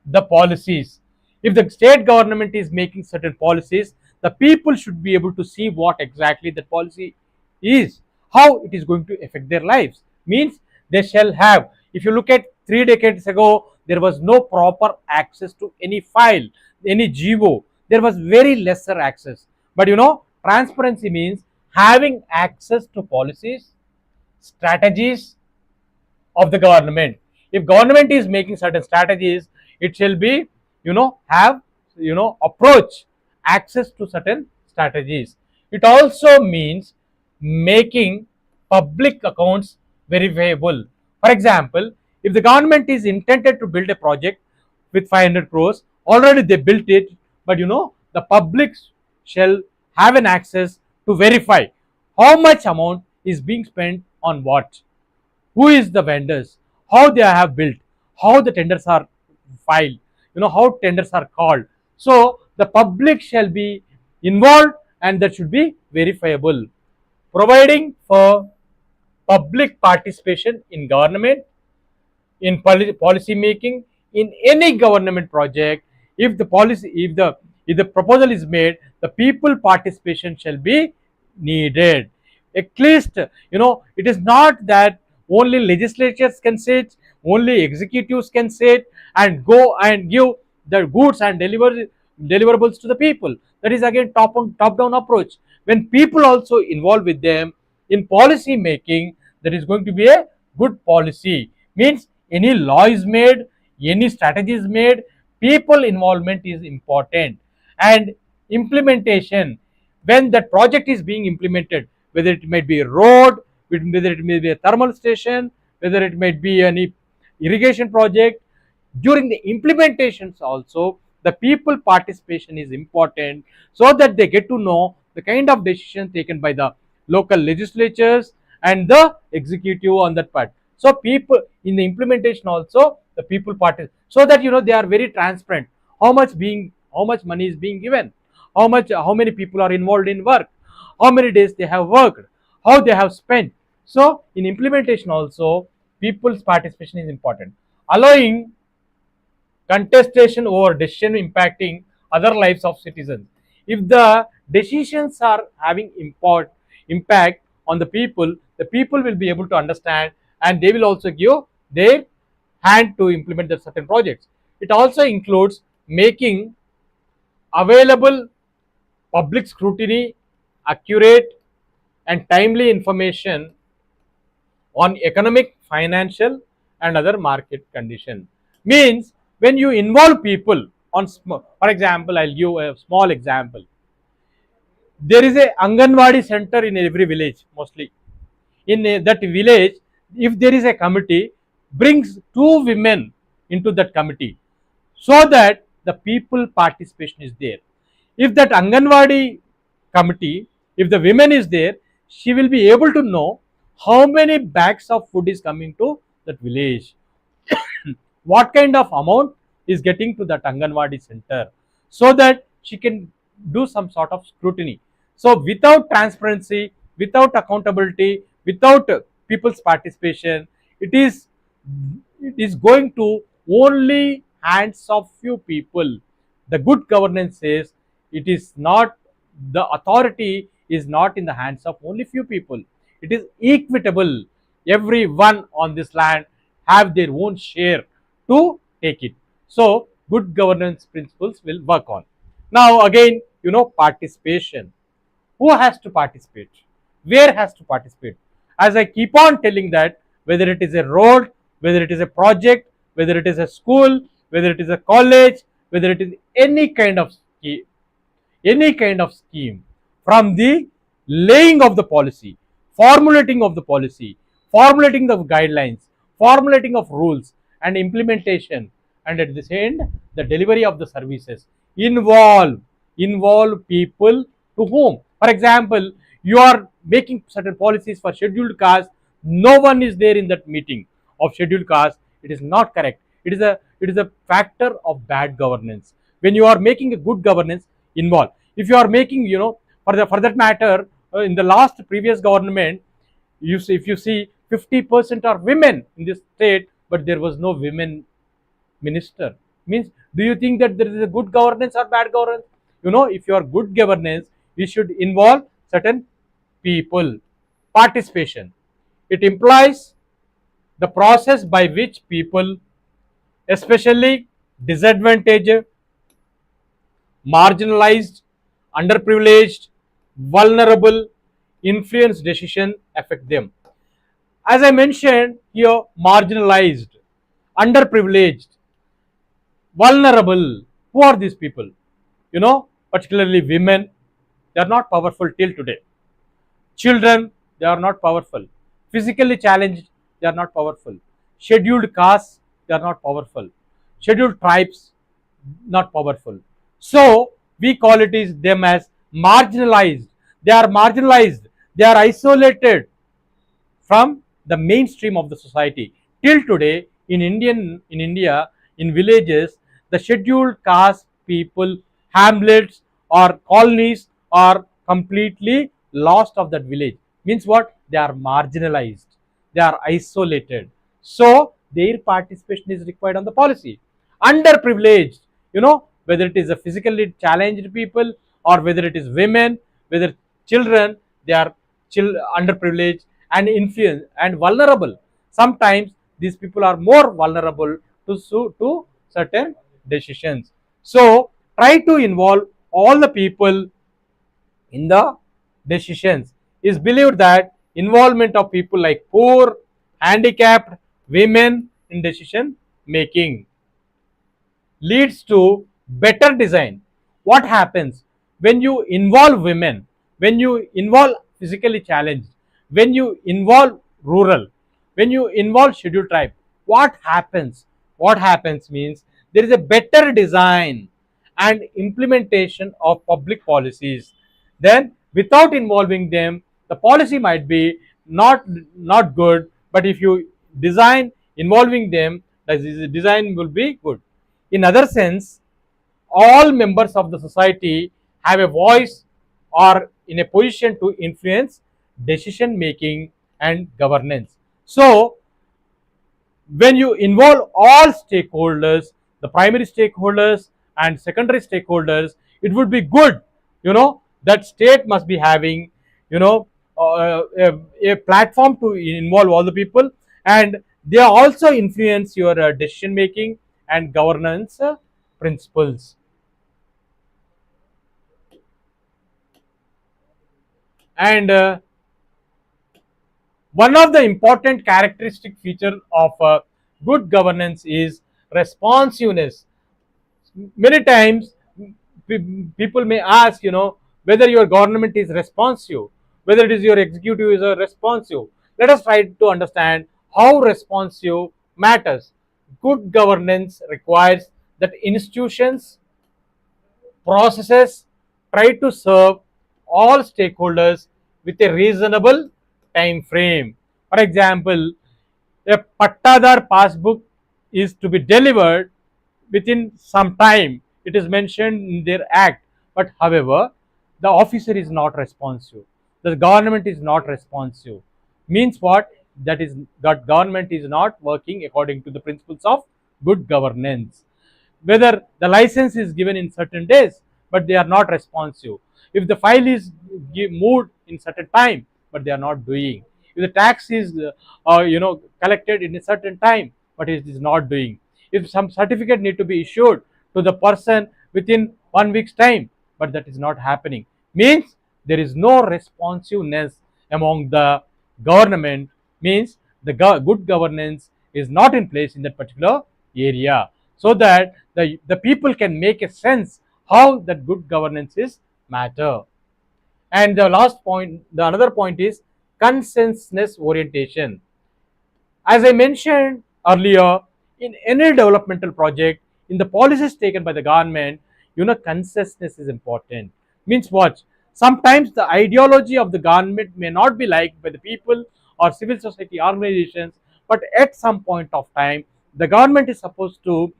the policies. If the state government is making certain policies, the people should be able to see what exactly the policy is, how it is going to affect their lives. Means they shall have. If you look at 3 decades ago, there was no proper access to any file, any GO. There was very lesser access. But transparency means having access to policies, strategies, of the government. If government is making certain strategies, it shall be, have, approach, access to certain strategies. It also means making public accounts verifiable. For example, if the government is intended to build a project with 500 crores, already they built it, but the public shall have an access to verify how much amount is being spent on what, who is the vendors, how they have built, how the tenders are filed, how tenders are called. So the public shall be involved and that should be verifiable. Providing for public participation in government, in policy making, in any government project. If the proposal is made, the people participation shall be needed. At least, it is not that only legislatures can sit, only executives can sit and go and give the goods and deliverables to the people. That is again top down approach. when people also involve with them in policy making, there is going to be a good policy. Means any law is made, any strategy is made, people involvement is important. And implementation, when that project is being implemented, whether it might be a road, whether it may be a thermal station, whether it might be any irrigation project, during the implementations also the people participation is important, so that they get to know the kind of decisions taken by the local legislatures and the executive on that part. So people in the implementation also the people participate, so that they are very transparent, how much money is being given, how many people are involved in work, how many days they have worked, how they have spent. So in implementation also people's participation is important, allowing contestation over decision impacting other lives of citizens. If the decisions are having impact on the people will be able to understand, and they will also give their hand to implement the certain projects. It also includes making available public scrutiny, accurate and timely information on economic, financial, and other market condition. Means when you involve people on, for example, I'll give a small example. There is a Anganwadi center in every village, mostly. In that village, if there is a committee, brings two women into that committee, so that the people participation is there. If that Anganwadi committee, if the women is there, she will be able to know how many bags of food is coming to that village, what kind of amount is getting to that Anganwadi center, so that she can do some sort of scrutiny. So without transparency, without accountability, without people's participation, it is it is going to only hands of few people. The good governance says it is not, the authority is not in the hands of only few people. It is equitable. Everyone on this land have their own share to take it. So good governance principles will work on. Now again, participation. Who has to participate? Where has to participate? As I keep on telling that, whether it is a road, whether it is a project, whether it is a school, whether it is a college, whether it is any kind of scheme, from the laying of the policy, formulating the guidelines, formulating of rules and implementation, and at this end the delivery of the services, involve people to whom, for example, you are making certain policies for scheduled castes, no one is there in that meeting of scheduled castes. It is not correct. It is a factor of bad governance. When you are making a good governance, involve. If you are making, for that matter, in the last previous government, if you see 50% are women in this state, but there was no women minister. Means, do you think that there is a good governance or bad governance? If you are good governance, you should involve certain people. Participation, it implies the process by which people, especially disadvantaged, marginalized, underprivileged, vulnerable, influence decision affect them. As I mentioned here, marginalized, underprivileged, vulnerable. Who are these people? Particularly women, they are not powerful till today. Children, they are not powerful. Physically challenged, they are not powerful. Scheduled castes, they are not powerful. Scheduled tribes, not powerful. So we call it is them as marginalized. They are marginalized. They are isolated from the mainstream of the society. Till today, in India, in villages, the scheduled caste people, hamlets or colonies are completely lost of that village. Means what? They are marginalized. They are isolated. So their participation is required on the policy. Underprivileged, whether it is a physically challenged people or whether it is women, whether children, they are underprivileged and influence and vulnerable. Sometimes these people are more vulnerable to certain decisions. So try to involve all the people in the decisions is believed that involvement of people like poor, handicapped, women in decision making leads to better design. What happens when you involve women, when you involve physically challenged, when you involve rural, when you involve scheduled tribe? What happens? What happens means there is a better design and implementation of public policies. Then, without involving them, the policy might be not good. But if you design involving them, the design will be good. In other sense, all members of the society have a voice or in a position to influence decision making and governance. So, when you involve all stakeholders, the primary stakeholders and secondary stakeholders, it would be good. That state must be having, you know a platform to involve all the people, and they also influence your decision making and governance principles. And one of the important characteristic feature of good governance is responsiveness. Many times people may ask, whether your government is responsive, whether it is your executive is a responsive. Let us try to understand how responsive matters. Good governance requires that institutions, processes try to serve all stakeholders with a reasonable time frame. For example, a Pattadar passbook is to be delivered within some time. It is mentioned in their act. But however, the officer is not responsive. The government is not responsive. Means what? That government is not working according to the principles of good governance. Whether the license is given in certain days, but they are not responsive. If the file is moved in certain time, but they are not doing. If the tax is collected in a certain time, but it is not doing. If some certificate need to be issued to the person within 1 week's time, but that is not happening, means there is no responsiveness among the government. Means the good governance is not in place in that particular area, so that the people can make a sense how that good governance is matter. And the last point, the another point is consensus orientation. As I mentioned earlier, in any developmental project, in the policies taken by the government, consensus is important. Means what? Sometimes the ideology of the government may not be liked by the people or civil society organizations, but at some point of time, the government is supposed to,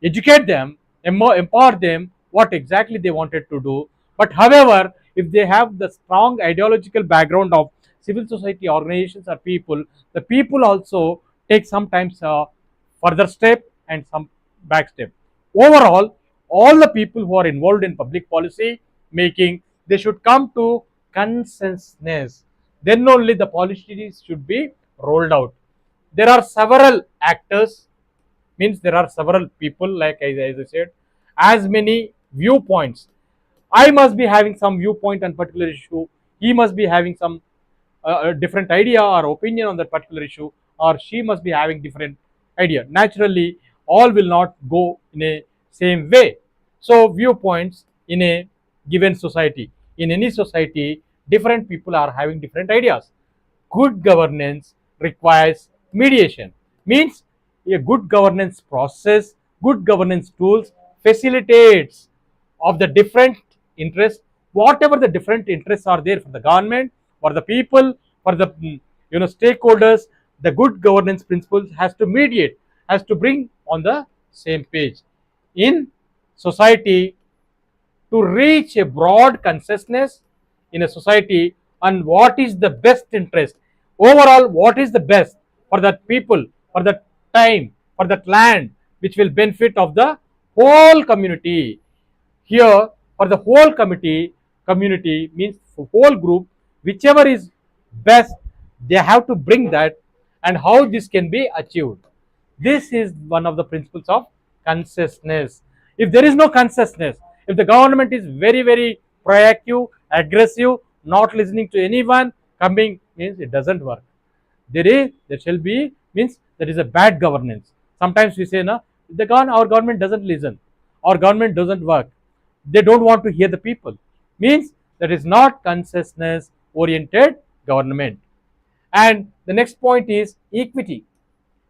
educate them, empower them what exactly they wanted to do. But however, if they have the strong ideological background of civil society organizations or people, the people also take sometimes further step and some back step. Overall, all the people who are involved in public policy making, they should come to consensus. Then only the policies should be rolled out. There are several actors, means there are several people, like as I said, as many viewpoints. I must be having some viewpoint on particular issue. He must be having some a different idea or opinion on that particular issue, or she must be having different idea. Naturally, all will not go in a same way. So viewpoints in a given society, in any society, different people are having different ideas. Good governance requires mediation. Means a good governance process, good governance tools facilitates of the different interests, whatever the different interests are there for the government, for the people, for the stakeholders. The good governance principles has to mediate, has to bring on the same page in society, to reach a broad consensus in a society on what is the best interest. Overall, what is the best for that people, for that time, for that land, which will benefit of the whole community. Here, for the whole community means for whole group, whichever is best, they have to bring that, and how this can be achieved. This is one of the principles of consciousness. If there is no consciousness, if the government is very, very proactive, aggressive, not listening to anyone, coming, means it doesn't work. There shall be, means there is a bad governance. Sometimes we say, no, our government doesn't listen, our government doesn't work, they don't want to hear the people, means that is not consciousness oriented government. And the next point is equity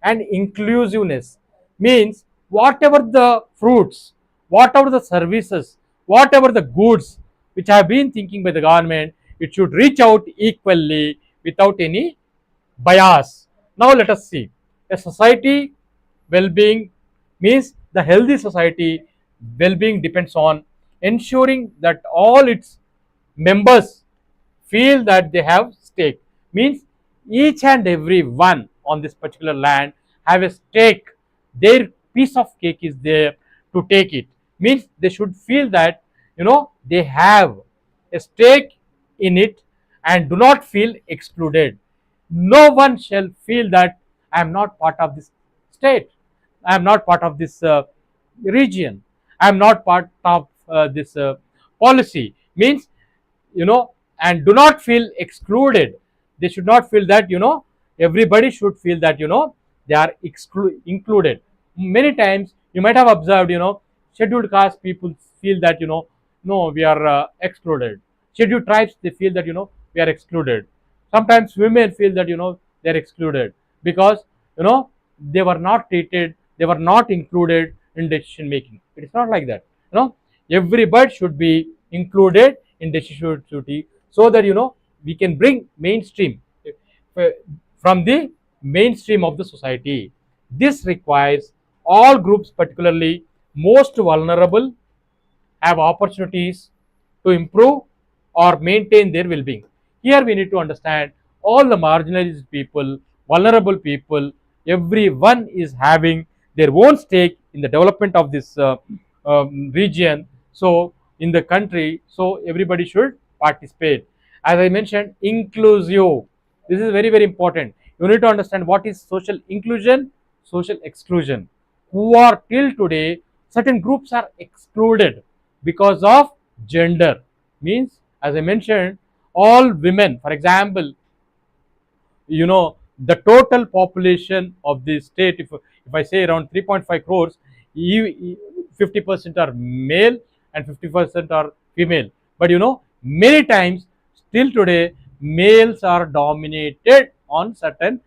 and inclusiveness, means whatever the fruits, whatever the services, whatever the goods which have been thinking by the government, it should reach out equally without any bias. Now let us see. A society well-being, means the healthy society well-being depends on ensuring that all its members feel that they have stake, means each and every one on this particular land have a stake, their piece of cake is there to take it, means they should feel that they have a stake in it and do not feel excluded. No one shall feel that I am not part of this state, I am not part of this region, I am not part of this policy, means you know and do not feel excluded. They should not feel that everybody should feel that they are included. Many times you might have observed, scheduled caste people feel that no, we are excluded. Scheduled tribes, they feel that we are excluded. Sometimes women feel that they are excluded because you know they were not treated, they were not included in decision making. It is not like that. Everybody should be included in decision duty, so that we can bring mainstream uh, from the mainstream of the society. This requires all groups, particularly most vulnerable, have opportunities to improve or maintain their well-being. Here we need to understand all the marginalized people, vulnerable people, everyone is having their own stake in the development of this region. So in the country, so everybody should participate. As I mentioned, inclusive. This is very, very important. You need to understand what is social inclusion, social exclusion. Who are till today, certain groups are excluded because of gender, means as I mentioned, all women, for example, the total population of the state, if I say around 3.5 crores, 50% are male and 50% are female. But many times still today males are dominated on certain.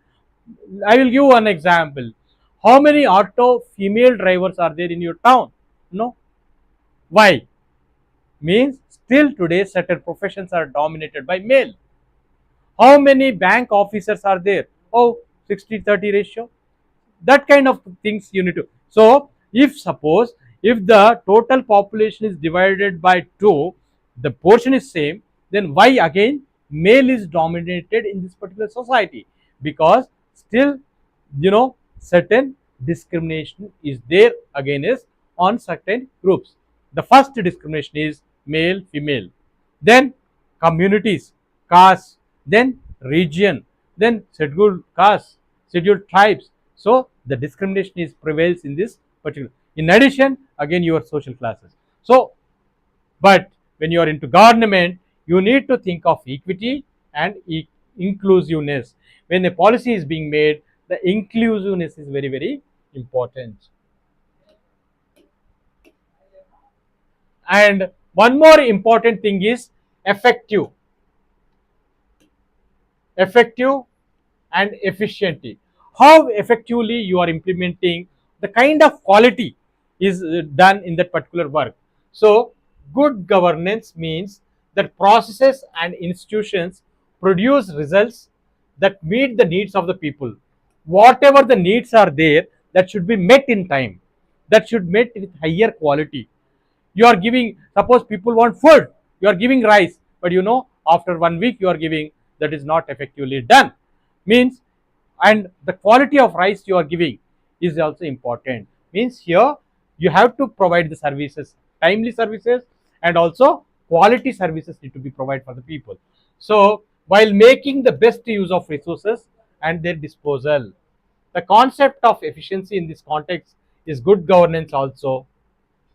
I will give one example. How many auto female drivers are there in your town? No. Why? Means still today certain professions are dominated by male. How many bank officers are there? Oh, 60-30 ratio. That kind of things you need to. So if suppose if the total population is divided by 2, the portion is same, then why again male is dominated in this particular society? Because still certain discrimination is there against on certain groups. The first discrimination is male female, then communities, caste, then region, then scheduled caste, scheduled tribes. So the discrimination is prevails in this particular. In addition, again your social classes. So, but when you are into government, you need to think of equity and inclusiveness. When a policy is being made, the inclusiveness is very, very important. And one more important thing is effective, effective and efficiently. How effectively you are implementing the kind of quality is done in that particular work. So good governance means that processes and institutions produce results that meet the needs of the people. Whatever the needs are there, that should be met in time, that should met with higher quality. You are giving, suppose people want food, you are giving rice, but after 1 week you are giving, that is not effectively done, means. And the quality of rice you are giving is also important, means here you have to provide the services, timely services, and also quality services need to be provided for the people. So while making the best use of resources and their disposal, the concept of efficiency in this context is good governance also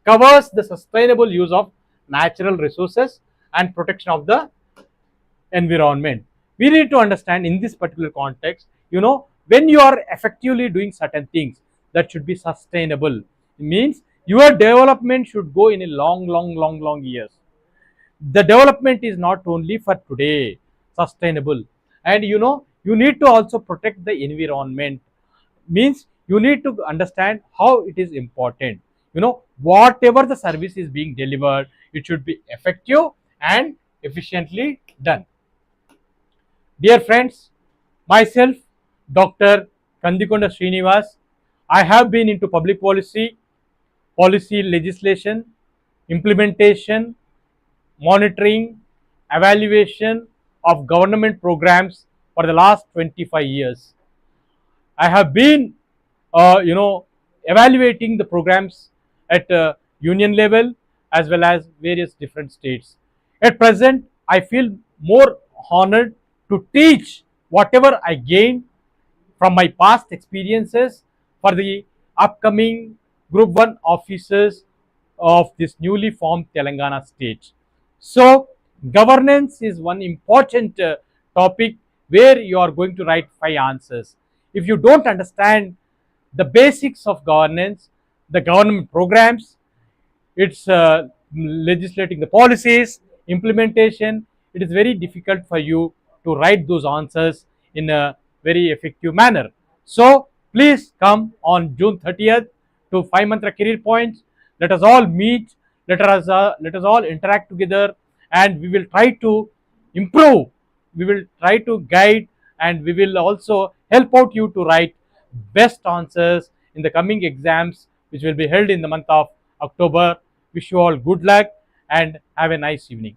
covers the sustainable use of natural resources and protection of the environment. We need to understand in this particular context, when you are effectively doing certain things, that should be sustainable. It means your development should go in a long years. The development is not only for today, sustainable. And you need to also protect the environment. Means you need to understand how it is important. Whatever the service is being delivered, it should be effective and efficiently done. Dear friends, myself, Dr. Kandikonda Srinivas, I have been into public policy, policy legislation, implementation, monitoring, evaluation of government programs for the last 25 years. I have been, evaluating the programs at union level as well as various different states. At present, I feel more honored to teach whatever I gained from my past experiences for the upcoming Group 1 officers of this newly formed Telangana state. So, governance is one important topic where you are going to write 5 answers. If you don't understand the basics of governance, the government programs, it's legislating the policies, implementation, it is very difficult for you to write those answers in a very effective manner. So please come on June 30th to 5 mantra career points. Let us all meet, let us all interact together, and we will try to improve, we will try to guide, and we will also help out you to write best answers in the coming exams, which will be held in the month of October. Wish you all good luck and have a nice evening.